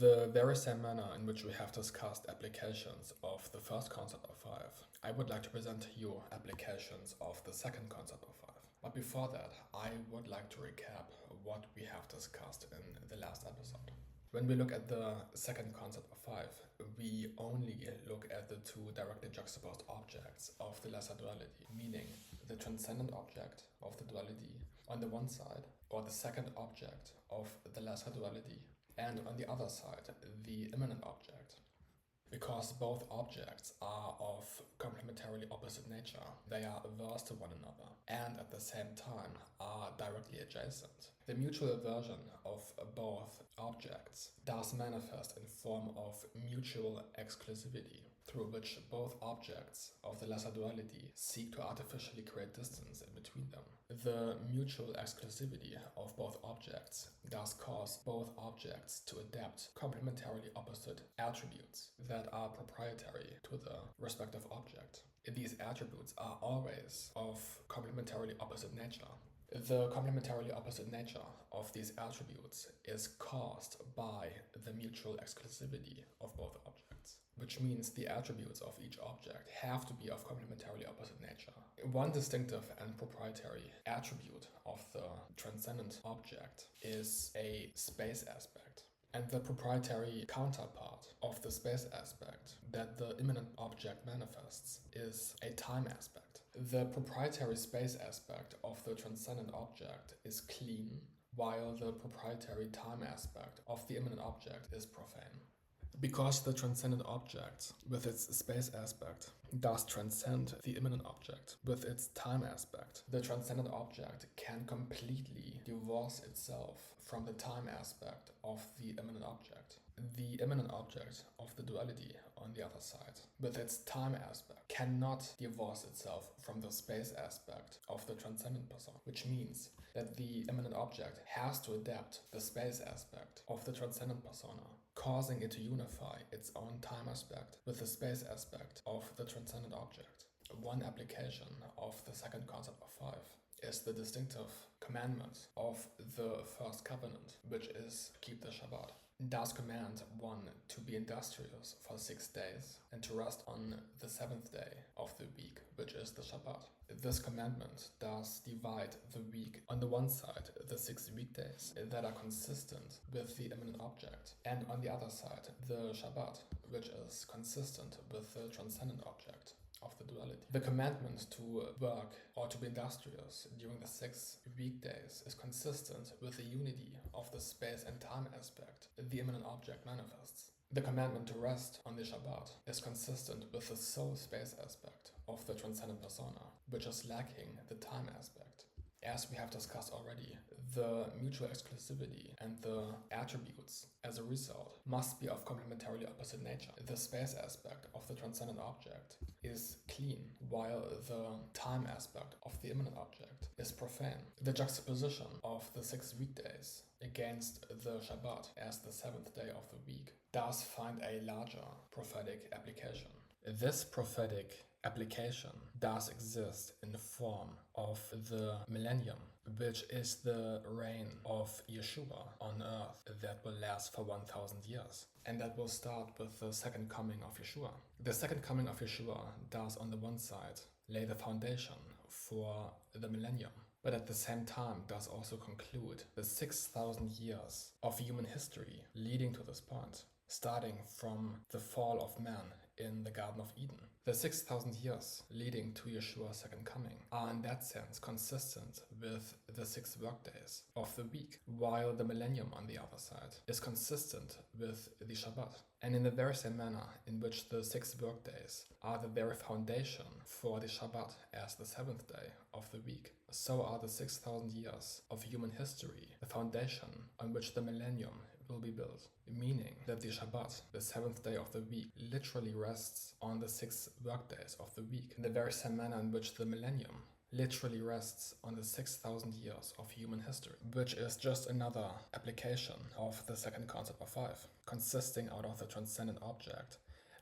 the very same manner in which we have discussed applications of the first concept of five, I would like to present to you applications of the second concept of five. But before that, I would like to recap what we have discussed in the last episode. When we look at the second concept of five, we only look at the two directly juxtaposed objects of the lesser duality, meaning the transcendent object of the duality on the one side, or the second object of the lesser duality, and on the other side, the immanent object. Because both objects are of complementarily opposite nature, they are averse to one another, and at the same time are directly adjacent. The mutual aversion of both objects does manifest in form of mutual exclusivity, through which both objects of the lesser duality seek to artificially create distance in between them. The mutual exclusivity of both objects does cause both objects to adapt complementarily opposite attributes that are proprietary to the respective object. These attributes are always of complementarily opposite nature. The complementarily opposite nature of these attributes is caused by the mutual exclusivity of both objects, which means the attributes of each object have to be of complementarily opposite nature. One distinctive and proprietary attribute of the transcendent object is a space aspect. And the proprietary counterpart of the space aspect that the immanent object manifests is a time aspect. The proprietary space aspect of the transcendent object is clean, while the proprietary time aspect of the immanent object is profane. Because the transcendent object, with its space aspect, does transcend the immanent object with its time aspect, the transcendent object can completely divorce itself from the time aspect of the immanent object. The immanent object of the duality, on the other side, with its time aspect, cannot divorce itself from the space aspect of the transcendent persona, which means that the immanent object has to adapt the space aspect of the transcendent persona, causing it to unify its own time aspect with the space aspect of the transcendent object. One application of the second concept of five is the distinctive commandment of the first covenant, which is keep the Shabbat. Does command one to be industrious for 6 days and to rest on the 7th day of the week, which is the Shabbat. This commandment does divide the week on the one side, the 6 weekdays that are consistent with the immanent object, and on the other side, the Shabbat, which is consistent with the transcendent object of the duality. The commandment to work or to be industrious during the 6 weekdays is consistent with the unity of the space and time aspect the immanent object manifests. The commandment to rest on the Shabbat is consistent with the soul space aspect of the transcendent persona, which is lacking the time aspect. As we have discussed already, the mutual exclusivity and the attributes as a result must be of complementarily opposite nature. The space aspect of the transcendent object is clean, while the time aspect of the immanent object is profane. The juxtaposition of the 6 weekdays against the Shabbat as the 7th day of the week does find a larger prophetic application. This prophetic application does exist in the form of the millennium, which is the reign of Yeshua on earth that will last for 1,000 years. And that will start with the second coming of Yeshua. The second coming of Yeshua does, on the one side, lay the foundation for the millennium, but at the same time does also conclude the 6,000 years of human history leading to this point, starting from the fall of man in the Garden of Eden. The 6,000 years leading to Yeshua's second coming are in that sense consistent with the 6 workdays of the week, while the millennium on the other side is consistent with the Shabbat. And in the very same manner in which the 6 workdays are the very foundation for the Shabbat as the 7th day of the week, so are the 6,000 years of human history the foundation on which the millennium will be built, meaning that the Shabbat, the 7th day of the week, literally rests on the 6 workdays of the week, in the very same manner in which the millennium literally rests on the 6,000 years of human history, which is just another application of the second concept of five, consisting out of the transcendent object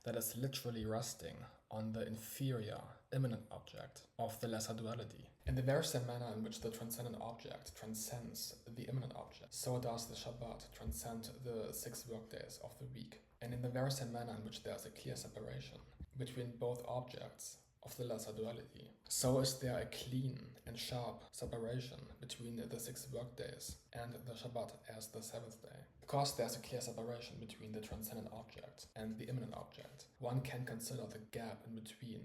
that is literally resting on the inferior, immanent object of the lesser duality. In the very same manner in which the transcendent object transcends the immanent object, so does the Shabbat transcend the 6 workdays of the week. And in the very same manner in which there is a clear separation between both objects of the lesser duality, so is there a clean and sharp separation between the 6 workdays and the Shabbat as the 7th day. Because there's a clear separation between the transcendent object and the immanent object, one can consider the gap in between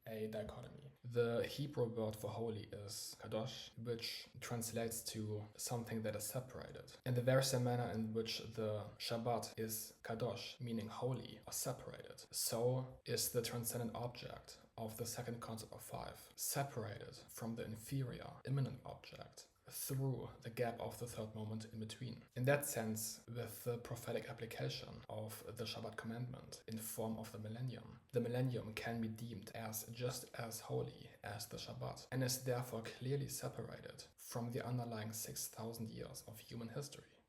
a dichotomy. The Hebrew word for holy is kadosh, which translates to something that is separated. In the very same manner in which the Shabbat is kadosh, meaning holy or separated, so is the transcendent object of the second concept of 5 separated from the inferior, immanent object through the gap of the third moment in between. In that sense, with the prophetic application of the Shabbat commandment in form of the millennium can be deemed as just as holy as the Shabbat and is therefore clearly separated from the underlying 6,000 years of human history.